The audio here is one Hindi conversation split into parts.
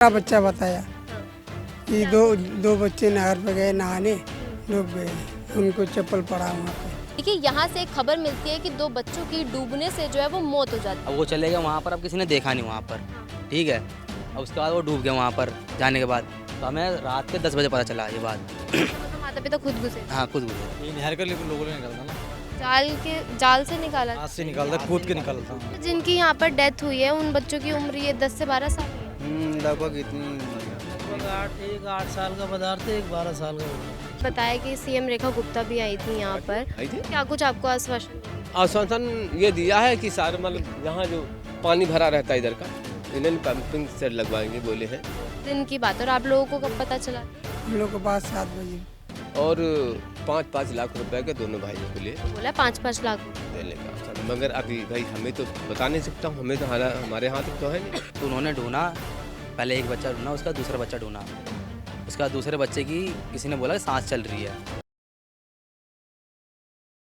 बच्चा बताया कि दो बच्चे नहर पे गए नहाने, डूब गए, उनको चप्पल पड़ा वहाँ पे। देखिए यहाँ से एक खबर मिलती है कि दो बच्चों की डूबने से जो है वो मौत हो जाती है। अब वो चले गए वहाँ पर, अब किसी ने देखा नहीं वहाँ पर, ठीक है। अब उसके बाद वो डूब गए वहाँ पर जाने के बाद, तो हमें रात के 10 बजे पता चला ये बात। मतलब माता पिता खुद घुसे हाँ खुद घुसे। ये नहर के लिए लोगों ने निकाला ना, जाल से निकाला। हाथ से निकालता, कूद के निकालता। जिनकी यहाँ पर डेथ हुई है उन बच्चों की उम्र ये 10 से 12 साल है। लगभग इतनी, एक 8 साल का पदार्थ है, एक 12 साल का। बताया कि सीएम रेखा गुप्ता भी आई थी यहाँ पर, आई थी? क्या कुछ आपको आश्वासन? आश्वासन ये दिया है कि सारे मतलब यहाँ जो पानी भरा रहता है इधर का, इन्हें पंपिंग सेट लगवाएंगे बोले हैं। दिन की बात, और आप लोगों को कब पता चला? हम लोग के पास 7 बजे और 5-5 लाख रुपए के दोनों भाइयों के लिए बोला 5-5 लाख। देने का अवसर, मगर अभी भाई हमें तो बता नहीं सकता हूँ, हमें तो हमारे हाथ तो है नहीं। तो उन्होंने ढूंढा, पहले एक बच्चा ढूंढा, उसका दूसरा बच्चा ढूंढा, उसका दूसरे बच्चे की किसी ने बोला कि सांस चल रही है।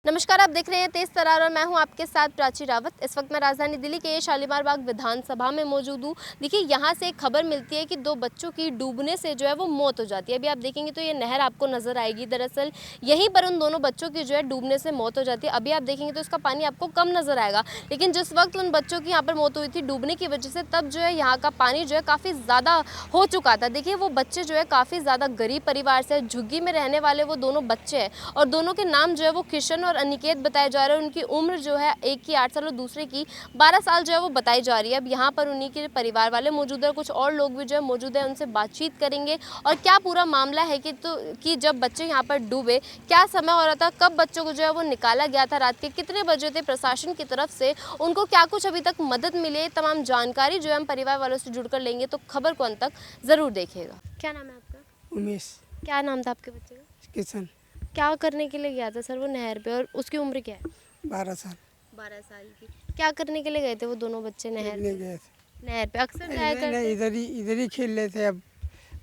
नमस्कार, आप देख रहे हैं तेज तरार और मैं हूं आपके साथ प्राची रावत। इस वक्त मैं राजधानी दिल्ली के शालीमार बाग विधानसभा में मौजूद हूं। देखिए यहाँ से एक खबर मिलती है कि दो बच्चों की डूबने से जो है वो मौत हो जाती है। अभी आप देखेंगे तो ये नहर आपको नजर आएगी, दरअसल यहीं पर उन दोनों बच्चों की जो है डूबने से मौत हो जाती है। अभी आप देखेंगे तो इसका पानी आपको कम नजर आएगा, लेकिन जिस वक्त उन बच्चों की यहाँ पर मौत हुई थी डूबने की वजह से, तब जो है यहाँ का पानी जो है काफ़ी ज़्यादा हो चुका था। देखिए वो बच्चे जो है काफ़ी ज़्यादा गरीब परिवार से, झुग्गी में रहने वाले वो दोनों बच्चे हैं और दोनों के नाम जो है वो किशन और अनिकेत बताए जा रहे हैं। उनकी उम्र जो है एक की 8 साल और दूसरे की 12 साल जो है वो बताई जा रही है। अब यहाँ पर उन्हीं के परिवार वाले मौजूद है, कुछ और लोग भी जो है मौजूद है, उनसे बातचीत करेंगे और क्या पूरा मामला है कि जब बच्चे यहाँ पर डूबे क्या समय हो रहा था, कब बच्चों को जो है वो निकाला गया था, रात के कितने बजे थे, प्रशासन की तरफ से उनको क्या कुछ अभी तक मदद मिली है, तमाम जानकारी जो है हम परिवार वालों से जुड़कर लेंगे। तो खबर को अंत तक जरूर देखिएगा। क्या नाम है आपका? उमेश। क्या नाम था आपके बच्चे का? किशन। क्या करने के लिए गया था सर वो नहर पे, और उसकी उम्र क्या है? 12 साल। 12 साल की। क्या करने के लिए गए थे वो दोनों बच्चे नहर ले पे? गए थे। नहर पे अक्सर जाया करते? नहीं, इधर ही खेल रहे थे। अब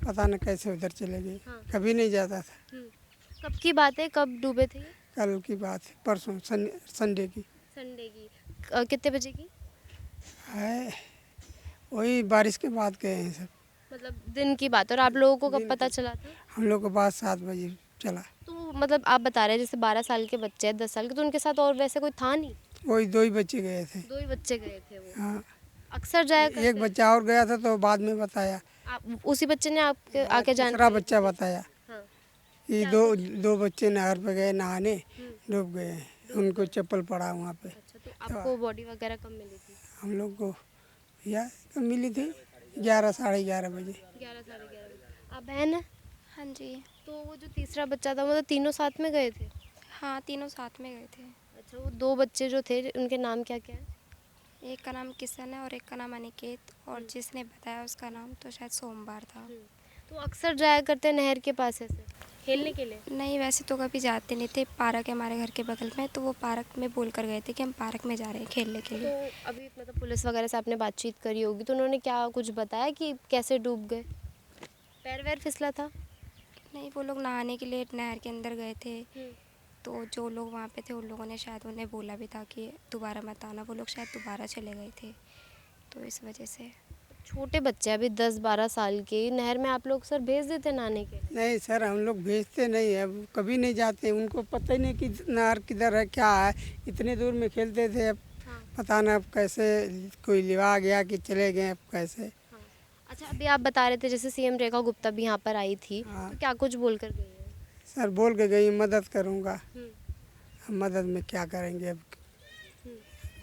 पता न कैसे उधर चले गए। हाँ। कभी नहीं जाता था। कब की बात है, कब डूबे थे ये? कल की बात है, परसों संडे की संडे की। कितने बजे की? है। वही बारिश के बाद गए हैं सब। मतलब दिन की बात। और आप लोगों को कब पता चला था? हम लोग के पास 7 बजे चला। तो मतलब आप बता रहे हैं जैसे 12 साल के बच्चे हैं, 10 साल के, तो उनके साथ और वैसे कोई था नहीं? वही 2 ही बच्चे गए थे। 2 ही बच्चे गए थे वो। हाँ, अक्सर जाया करते? एक बच्चा और गया था तो बाद में बताया। आप उसी बच्चे ने आपके आके जान? दूसरा बच्चा बताया हाँ। कि दो बच्चे नहर पे गए नहाने, डूब गए, उनको चप्पल पड़ा वहाँ पे। अच्छा, तो आपको बॉडी वगैरह कब मिली थी? हम लोग को या कब मिली थी? 11 साढ़े 11 बजे। 11 साढ़े 11 बजे। आप बहन है? हाँ जी। तो वो जो तीसरा बच्चा था वो तो तीनों साथ में गए थे? हाँ, तीनों साथ में गए थे। अच्छा, वो 2 बच्चे जो थे उनके नाम क्या क्या है? एक का नाम किशन है और एक का नाम अनिकेत, और जिसने बताया उसका नाम तो शायद सोमवार था। तो अक्सर जाया करते हैं नहर के पास ऐसे खेलने के लिए? नहीं, वैसे तो कभी जाते नहीं थे। पार्क है हमारे घर के बगल में, तो वो पार्क में बोल कर गए थे कि हम पार्क में जा रहे हैं खेलने के तो लिए। अभी मतलब पुलिस वगैरह से आपने बातचीत करी होगी, तो उन्होंने क्या कुछ बताया कि कैसे डूब गए? पैर वैर फिसला था? नहीं, वो लोग नहाने के लिए नहर के अंदर गए थे, तो जो लोग वहाँ पे थे उन लोगों ने शायद उन्हें बोला भी था कि दोबारा मत आना। वो लोग शायद दोबारा चले गए थे, तो इस वजह से। छोटे बच्चे अभी 10-12 साल के, नहर में आप लोग सर भेज देते नहाने के? नहीं सर, हम लोग भेजते नहीं है, अब कभी नहीं जाते। उनको पता ही नहीं कि नहर किधर है क्या है। इतने दूर में खेलते थे, अब पता ना अब कैसे कोई लिवा गया कि चले गए, अब कैसे। अच्छा, अभी आप बता रहे थे जैसे सीएम रेखा गुप्ता भी यहाँ पर आई थी, हाँ। तो क्या कुछ बोल कर गई है? सर बोल के गई मदद करूँगा। अब मदद में क्या करेंगे अब।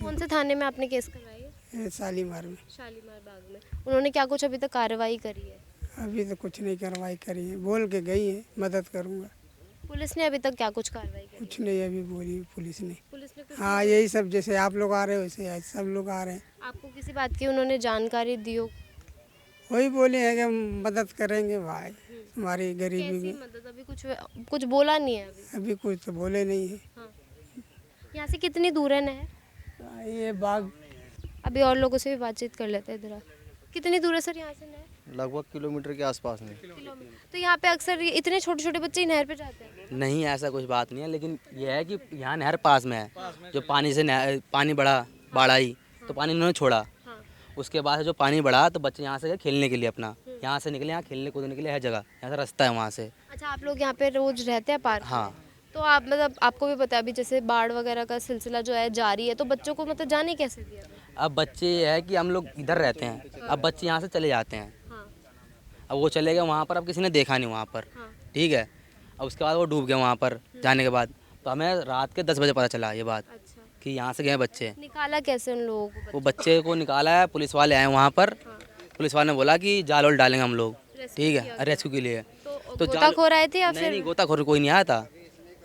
कौन से थाने में आपने केस करवाई है? ये शालीमार में। शालीमार बाग में। उन्होंने क्या कुछ अभी तक कार्रवाई करी है? अभी तो कुछ नहीं कार्रवाई करी है, बोल के गई है मदद करूँगा। पुलिस ने अभी तक क्या कुछ कार्रवाई करी? कुछ नहीं अभी बोली पुलिस ने। पुलिस ने कुछ? हाँ, यही सब जैसे आप लोग आ रहे हो वैसे सब लोग आ रहे हैं। आपको किसी बात की उन्होंने जानकारी दी हो? वही बोले हैं कि हम मदद करेंगे भाई, हमारी गरीबी कैसी में। मदद? अभी कुछ बोला नहीं है अभी? अभी कुछ तो बोले नहीं है। हाँ। यहाँ से कितनी दूर है नहर? ये बाग अभी और लोगों से भी बातचीत कर लेते हैं इधर। कितनी दूर है सर यहाँ से नहर? लगभग किलोमीटर के आसपास में। किलोमीटर। तो यहाँ पे अक्सर इतने छोटे छोटे बच्चे ही नहर पे जाते हैं? नहीं ऐसा कुछ बात नहीं है, लेकिन यह है कि यहाँ नहर पास में है, जो पानी से पानी बाढ़ आई तो पानी इन्होंने छोड़ा, उसके बाद से जो पानी बढ़ा तो बच्चे यहाँ से गए खेलने के लिए अपना, यहाँ से निकले, यहाँ खेलने कूदने के लिए है जगह, यहाँ से रास्ता है वहाँ से। अच्छा, आप लोग यहाँ पे रोज रहते हैं पार्क में? हाँ। तो आप मतलब आपको भी पता है अभी जैसे बाढ़ वगैरह का सिलसिला जो है जारी है, तो बच्चों को मतलब जाने कैसे दिया? अब बच्चे ये है कि हम लोग इधर रहते हैं, अब बच्चे यहाँ से चले जाते हैं, हाँ अब वो चले गए वहाँ पर, अब किसी ने देखा नहीं वहाँ पर, हाँ। ठीक है। अब उसके बाद वो डूब गए वहाँ पर जाने के बाद, तो हमें रात के 10 बजे पता चला ये बात अच्छा, कि यहाँ से गए बच्चे। निकाला कैसे उन लोगों को? वो बच्चे को निकाला है, पुलिस वाले आए वहाँ पर, पुलिस वाले ने बोला कि जाल वाल डालेंगे हम लोग, ठीक है, रेस्क्यू के लिए। तो गोताखोर आए थे या नहीं फिर? नहीं, गोताखोर कोई नहीं आया था,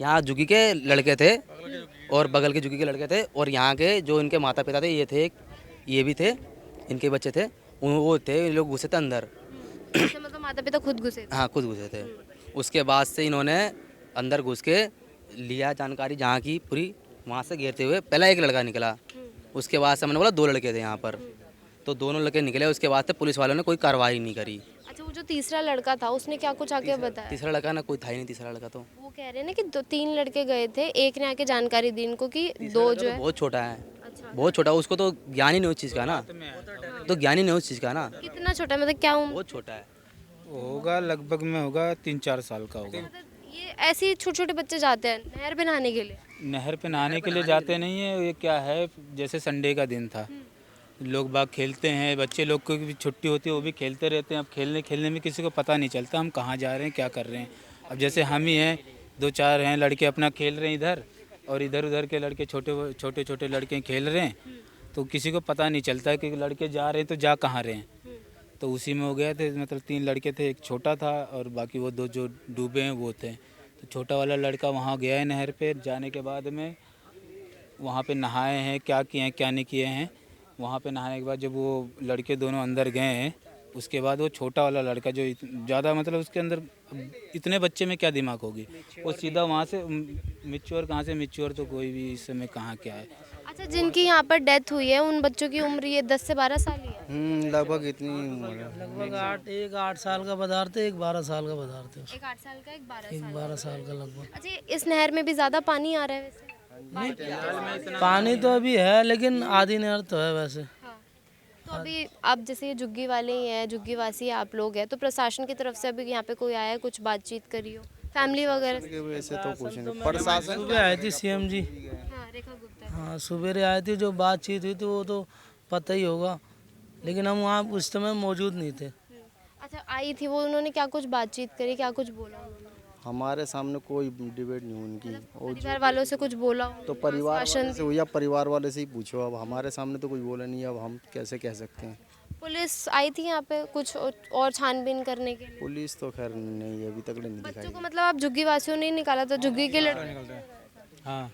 यहाँ जुगी के लड़के थे और बगल के जुगी के लड़के थे, और यहाँ के जो इनके माता पिता थे ये थे, ये भी थे, इनके बच्चे थे, वो थे, ये लोग घुसे थे अंदर। अच्छा, मतलब माता पिता खुद घुसे थे? हाँ, खुद घुसे थे। उसके बाद से इन्होंने अंदर घुस के लिया जानकारी जहाँ की पूरी, वहाँ से घेरते हुए पहला एक लड़का निकला, उसके बाद से मैंने बोला 2 लड़के थे यहाँ पर, तो दोनों लड़के निकले, उसके बाद से पुलिस वालों ने कोई कार्रवाई नहीं करी। अच्छा, वो जो तीसरा लड़का था उसने क्या कुछ आके बताया? तीसरा लड़का ना कोई था ही नहीं, तीसरा लड़का तो वो कह रहे हैं ना कि 2-3 लड़के गए थे, एक ने आके जानकारी दी इनको कि 2 जो है। बहुत छोटा है, अच्छा, बहुत छोटा, उसको तो ज्ञान ही नहीं उस चीज़ का ना, तो ज्ञान ही नहीं उस चीज़ का ना, कितना छोटा मतलब क्या उम्र? बहुत छोटा है। होगा लगभग में होगा 3-4 साल का होगा। मतलब ये ऐसे ही छोटे छोटे बच्चे जाते हैं नहर पे नहाने के लिए? नहर पे नहाने के लिए जाते नहीं है, ये क्या है, जैसे संडे का दिन था, लोग बाग खेलते हैं, बच्चे लोग को भी छुट्टी होती है वो भी खेलते रहते हैं। अब खेलने में किसी को पता नहीं चलता हम कहाँ जा रहे हैं, क्या कर रहे हैं। अब जैसे हम ही हैं, 2-4 हैं लड़के अपना खेल रहे हैं इधर, और इधर उधर के लड़के छोटे छोटे लड़के खेल रहे हैं, तो किसी को पता नहीं चलता कि लड़के जा रहे हैं तो जा कहाँ रहे हैं। तो उसी में हो गए थे, मतलब 3 लड़के थे, एक छोटा था और बाकी वो 2 जो डूबे हैं वो थे। तो छोटा वाला लड़का वहाँ गया है नहर पे, जाने के बाद में वहाँ पे नहाए हैं, क्या किए हैं क्या नहीं किए हैं। वहाँ पे नहाने के बाद जब वो लड़के दोनों अंदर गए हैं, उसके बाद वो छोटा वाला लड़का जो ज़्यादा मतलब उसके अंदर इतने बच्चे में क्या दिमाग होगी, वो सीधा वहाँ से मिच्योर, कहाँ से मिच्योर तो कोई भी इस समय कहाँ क्या है। अच्छा, जिनकी यहाँ पर डेथ हुई है उन बच्चों की उम्र ये 10 से 12 साल ही है? लगभग इतनी उम्र है। लगभग एक 8 साल का बता रहे थे, एक 12 साल का बता रहे थे। एक 8 साल का, एक 12 एक साल 12 साल का लगभग। का। अच्छा, इस नहर में भी ज्यादा पानी आ रहा है वैसे? पानी तो अभी है लेकिन आधी नहर तो है वैसे। हाँ। तो अभी आप जैसे ये झुग्गी वाले ही हैं, झुग्गी वासी आप लोग हैं, तो प्रशासन की तरफ से अभी यहाँ पे कोई आया, कुछ बातचीत करी हो फैमिली वगैरह? वैसे तो कुछ नहीं, प्रशासन सुबह आई थी CM जी, हाँ, रेखा गुप्ता। हाँ सवेरे आई थी, जो बातचीत हुई थी वो तो पता ही होगा, लेकिन हम वहाँ उस समय मौजूद नहीं थे। अच्छा, आई थी वो, उन्होंने क्या कुछ बातचीत करी, क्या कुछ बोला उन्होंने? हमारे सामने कोई डिबेट नहीं हुई उनकी। और परिवार वालों से कुछ बोला हो? तो परिवार वाले से या परिवार वाले से ही पूछो, अब हमारे सामने तो कोई बोला नहीं, अब हम कैसे कह सकते हैं। पुलिस आई थी यहाँ पे कुछ और छानबीन करने के लिए? पुलिस तो खैर नहीं, अभी तक नहीं दिखाई। बच्चों को मतलब आप झुग्गी वासियों ने ही निकाला था, झुग्गी के लड़के? हाँ,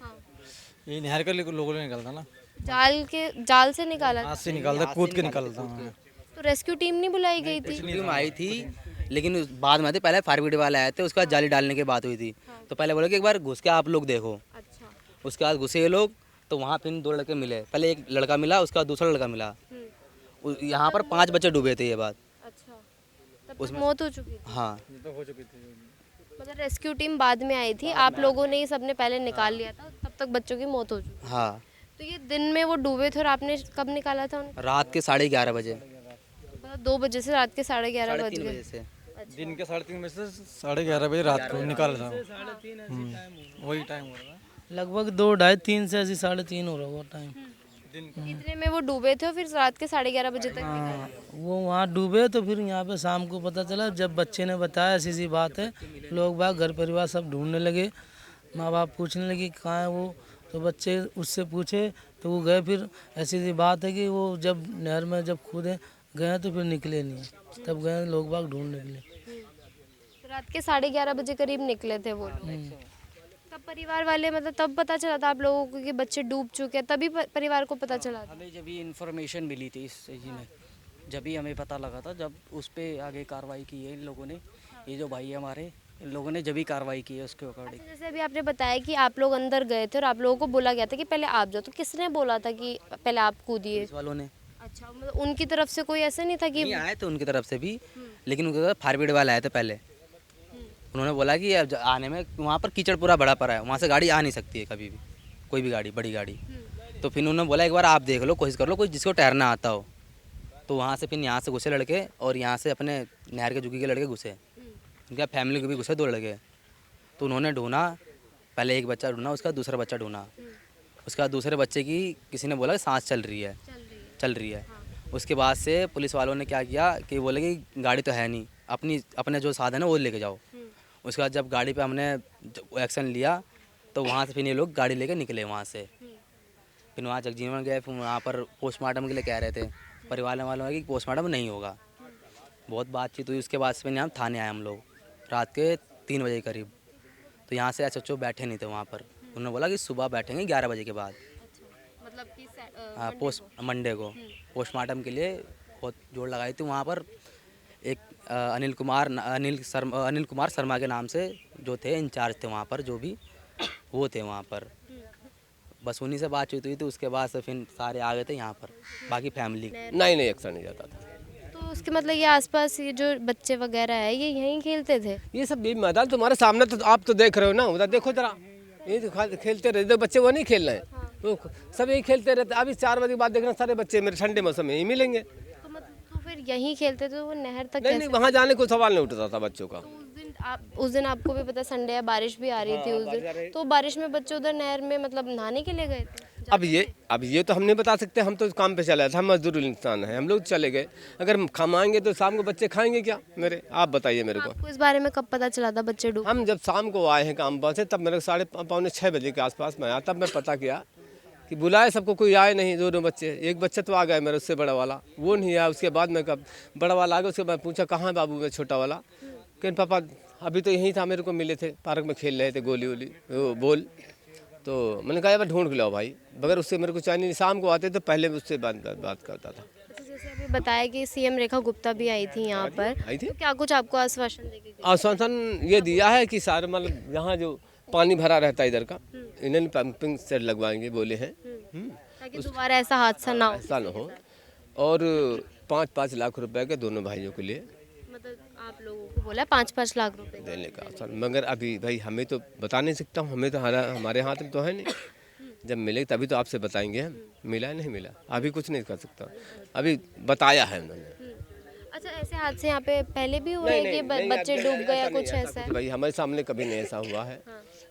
ये नहर के लोगों ने निकालता ना, जाल से निकाला था? हाथ से निकालता, कूद के निकालता। हाँ। तो रेस्क्यू टीम नहीं बुलाई गई थी? टीम आई थी लेकिन बाद में आते, पहले फायर ब्रिगेड वाले आए थे, उसके बाद जाली डालने की बात हुई थी। तो पहले बोले कि एक बार घुस के आप लोग देखो। अच्छा। उसके बाद घुसे ये लोग, तो वहाँ फिर 2 लड़के मिले, पहले एक लड़का मिला, उसका दूसरा लड़का मिला। यहाँ पर 5 बच्चे डूबे थे ये बात। अच्छा, तब तक मौत हो चुकी थी? हाँ, मतलब रेस्क्यू टीम बाद में आई थी, आप लोगों ने ही सबने पहले निकाल लिया था, तब तक बच्चों की मौत हो चुकी। हाँ। तो ये दिन में वो डूबे थे और आपने कब निकाला था उन्हें? रात के 11:30 बजे, मतलब 2 बजे से रात के 11:30 बज 3 गए। बजे से। दिन के 3:30 बजे से 11:30 बजे रात को निकाल था, वही टाइम हो रहा है। लगभग 2, 2:30, 3 से ऐसे 3:30 हो रहा होगा टाइम। इतने में वो डूबे थे और फिर रात के 11:30 बजे तक निकाला? हाँ, वो वहाँ डूबे तो फिर यहाँ पे शाम को पता चला, जब बच्चे ने बताया ऐसी सी बात है, लोग बाग घर परिवार सब ढूंढने लगे, माँ बाप पूछने लगे कहाँ है वो, तो बच्चे उससे पूछे तो वो गए। फिर ऐसी सी बात है कि वो जब नहर में जब कूदे गए तो फिर निकले नहीं, तब गए लोग बाग ढूंढने के लिए। तो रात के 11:30 बजे करीब निकले थे वो लोग। तब परिवार वाले मतलब तब पता चला था आप लोगों को कि बच्चे डूब चुके हैं, तभी परिवार को पता चला था? हमें जब ये इन्फॉर्मेशन मिली थी इस चीज़ में, जब भी हमें पता लगा था, जब उस पर आगे कार्रवाई की है इन लोगों ने, ये जो भाई हमारे, इन लोगों ने जब भी कार्रवाई की है उसके अकॉर्डिंग। अच्छा, जैसे अभी आपने बताया कि आप लोग अंदर गए थे और आप लोगों को बोला गया था कि पहले आप जाओ, तो किसने बोला था कि पहले आप कूदिए? पुलिस वालों ने। अच्छा, मतलब उनकी तरफ से कोई ऐसा नहीं था कि? नहीं आए थे उनकी तरफ से भी, लेकिन उनके तरफ फायर ब्रिगेड वाले आए थे पहले। उन्होंने बोला कि अब आने में वहाँ पर कीचड़ पूरा बड़ा पड़ा है, वहाँ से गाड़ी आ नहीं सकती है कभी भी, कोई भी गाड़ी, बड़ी गाड़ी। तो फिर उन्होंने बोला एक बार आप देख लो, कोशिश कर लो, कोई जिसको तैरना आता हो, तो वहाँ से फिर यहाँ से घुसे लड़के और यहाँ से अपने नहर के झुग्गी के लड़के घुसे, उनका फैमिली को भी घुसे 2 लड़के। तो उन्होंने ढूंढा, पहले एक बच्चा ढूंढा, उसका दूसरा बच्चा ढूंढा। उसका दूसरे बच्चे की किसी ने बोला कि सांस चल रही है। उसके बाद से पुलिस वालों ने क्या किया कि बोले कि गाड़ी तो है नहीं, अपने जो साधन है वो लेके जाओ। उसके बाद जब गाड़ी पे हमने एक्शन लिया तो वहाँ से फिर ये लोग गाड़ी लेके निकले वहाँ से। फिर वहाँ जगजीवन गए, फिर वहाँ पर पोस्टमार्टम के लिए कह रहे थे, परिवार वालों की पोस्टमार्टम नहीं होगा। बहुत बातचीत हुई, उसके बाद से फिर यहाँ थाने आए हम लोग रात के 3 बजे करीब। तो यहाँ से SHO बैठे नहीं थे वहाँ पर, उन्होंने बोला कि सुबह बैठेंगे 11 बजे के बाद, मतलब कि हाँ मंडे को पोस्टमार्टम के लिए बहुत जोर लगाई थी। वहाँ पर एक अनिल कुमार शर्मा के नाम से जो थे इंचार्ज थे वहाँ पर, जो भी वो थे वहाँ पर, बस उन्हीं से बातचीत हुई थी। उसके बाद से फिर सारे आ गए थे यहाँ पर, बाकी फैमिली नहीं अक्सर नहीं जाता था। तो उसके मतलब ये आसपास ये जो बच्चे वगैरह है ये यहीं खेलते थे? ये सब भी मैदान तुम्हारे सामने, तो आप तो देख रहे हो ना, उधर देखो जरा, ये तो खेलते रहते बच्चे, वो नहीं खेल रहे हैं तो सब यही खेलते रहते। अभी 4 बजे के बाद देखना सारे बच्चे मेरे ठंडे मौसम में ही मिलेंगे। तो फिर यहीं खेलते थे, वो नहर तक नहीं, वहाँ जाने को सवाल नहीं उठता था बच्चों का। उस दिन आपको भी पता संडे है, बारिश भी आ रही थी उस दिन, तो बारिश में बच्चे उधर नहर में मतलब नहाने के लिए गए थे? अब ये तो हम नहीं बता सकते, हम तो काम पे चले थे, हम मजदूर इंसान हैं, हम लोग चले गए। अगर कमाएंगे तो शाम को बच्चे खाएंगे क्या मेरे, आप बताइए मेरे को। आपको इस बारे में कब पता चला था बच्चे डूब? हम जब शाम को आए हैं काम पर से, तब मेरे 5:45 बजे के आसपास में आया, तब मैं पता किया कि बुलाए सबको, कोई आए नहीं। 2 बच्चे, एक बच्चा तो आ गया मेरे, उससे बड़ा वाला वो नहीं आया। उसके बाद मैं कब बड़ा वाला आ गया, उसके बाद पूछा कहाँ बाबू में छोटा वाला, कि पापा अभी तो यहीं था, मेरे को मिले थे, पार्क में खेल रहे थे गोली बोल। तो मैंने कहा यार ढूंढ के लाओ भाई, बगैर उससे मेरे को चाहिए नहीं। शाम को आते तो पहले उससे बात करता था। जैसे अभी बताया कि CM रेखा गुप्ता भी आई थी यहाँ पर, तो क्या कुछ आपको आश्वासन देगी? आश्वासन ये दिया है कि सारे मतलब यहाँ जो पानी भरा रहता है इधर का, इन्होंने पंपिंग सेट लगवाएंगे बोले हैं, ताकि दोबारा ऐसा हादसा ना हो। और 5-5 लाख रुपए के दोनों भाइयों के लिए, मतलब आप लोगों को बोला 5-5 लाख रुपए देने का। मगर अभी भाई हमें तो बता नहीं सकता हूँ, हमें तो हमारे हाथ में तो है नहीं। जब मिले तभी तो आपसे बताएंगे हम, मिला नहीं मिला अभी कुछ नहीं कर सकता, अभी बताया है उन्होंने। अच्छा, ऐसे हादसे यहाँ पे पहले भी हुए हैं कि बच्चे डूब गए या कुछ ऐसा है? भाई हमारे सामने कभी नहीं ऐसा हुआ है।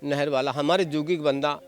नहर वाला हमारे जुगी बंदा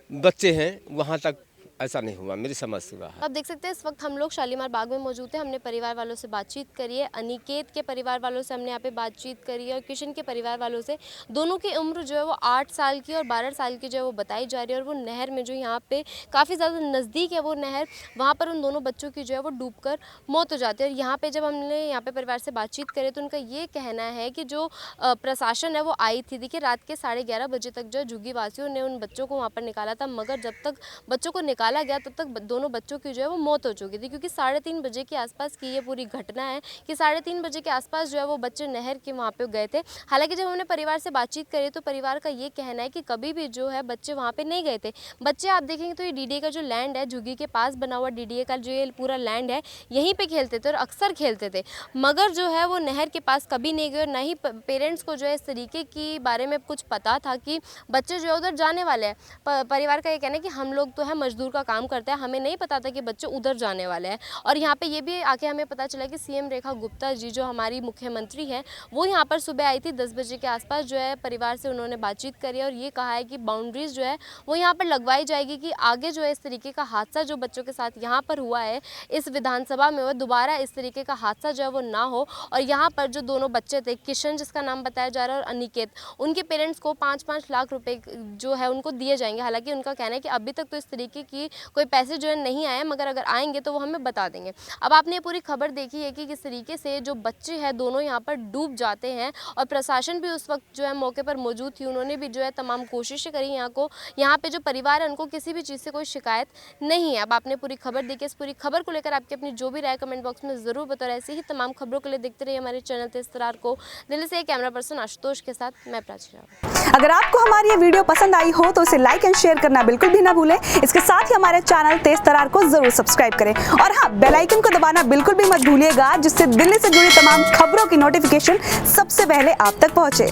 बच्चे हैं, वहाँ तक ऐसा नहीं हुआ, मेरी समझ से रहा है। आप देख सकते हैं इस वक्त हम लोग शालीमार बाग में मौजूद हैं। हमने परिवार वालों से बातचीत करी है, अनिकेत के परिवार वालों से हमने यहाँ पे बातचीत करी है और किशन के परिवार वालों से। दोनों की उम्र जो है वो 8 साल की और 12 साल की जो है वो बताई जा रही है। और वो नहर में जो यहाँ पे काफ़ी ज़्यादा नज़दीक है वो नहर, वहाँ पर उन दोनों बच्चों की जो है वो डूब कर मौत हो जाती है। और यहाँ पर जब हमने यहाँ पे परिवार से बातचीत करी तो उनका ये कहना है कि जो प्रशासन है वो आई थी, देखिए रात के 11:30 बजे तक जो झुग्गी वासियों ने उन बच्चों को वहाँ पर निकाला था, मगर जब तक बच्चों को निकाला गया तब तक दोनों बच्चों की जो है वो मौत हो चुकी थी। क्योंकि 3:30 बजे के आसपास की ये पूरी घटना है कि 3:30 बजे के आसपास जो है वो बच्चे नहर के वहाँ पे गए थे। हालांकि जब हमने परिवार से बातचीत करी तो परिवार का ये कहना है कि कभी भी जो है बच्चे वहाँ पे नहीं गए थे। बच्चे आप देखेंगे तो ये DDA का जो लैंड है, झुग्गी के पास बना हुआ DDA का जो ये पूरा लैंड है, यहीं पर खेलते थे और अक्सर खेलते थे, मगर जो है वो नहर के पास कभी नहीं गए। और ना ही पेरेंट्स को जो है इस तरीके की बारे में कुछ पता था कि बच्चे जो है उधर जाने वाले हैं। परिवार का ये कहना है कि हम लोग तो है मजदूर का काम करते हैं, हमें नहीं पता था कि बच्चे उधर जाने वाले हैं। और यहाँ पे ये भी आके हमें पता चला कि CM रेखा गुप्ता जी जो हमारी मुख्यमंत्री हैं वो यहाँ पर सुबह आई थी 10 बजे के आसपास, जो है परिवार से उन्होंने बातचीत करी और ये कहा है कि बाउंड्रीज जो है वो यहाँ पर लगवाई जाएगी कि आगे जो है इस तरीके का हादसा जो बच्चों के साथ यहाँ पर हुआ है इस विधानसभा में, वो दोबारा इस तरीके का हादसा जो है वो ना हो। और यहाँ पर जो दोनों बच्चे थे, किशन जिसका नाम बताया जा रहा है और अनिकेत, उनके पेरेंट्स को 5-5 लाख रुपए जो है उनको दिए जाएंगे। हालांकि उनका कहना है कि अभी तक तो इस तरीके की कोई पैसे जो है नहीं आए, मगर अगर आएंगे तो वो हमें बता देंगे। अब आपने पूरी खबर देखी है कि किस तरीके से जो बच्चे हैं दोनों यहाँ पर डूब जाते हैं और प्रशासन भी उस वक्त जो है मौके पर मौजूद थी, उन्होंने भी जो है तमाम कोशिशें करी। यहाँ पे जो परिवार है उनको किसी भी चीज़ से कोई शिकायत नहीं है। अब आपने पूरी खबर देखी, इस पूरी खबर को लेकर आपकी अपनी जो भी राय कमेंट बॉक्स में ज़रूर बताओ। ऐसे ही तमाम खबरों के लिए देखते रहिए हमारे चैनल तेज तरार को। दिल्ली से कैमरा पर्सन आशुतोष के साथ मैं प्राची रावत। अगर आपको हमारी ये वीडियो पसंद आई हो तो इसे लाइक एंड शेयर करना बिल्कुल भी ना भूलें। इसके साथ ही हमारे चैनल तेज तरार को जरूर सब्सक्राइब करें और हाँ, बेल आइकन को दबाना बिल्कुल भी मत भूलिएगा, जिससे दिल्ली से जुड़ी तमाम खबरों की नोटिफिकेशन सबसे पहले आप तक पहुंचे।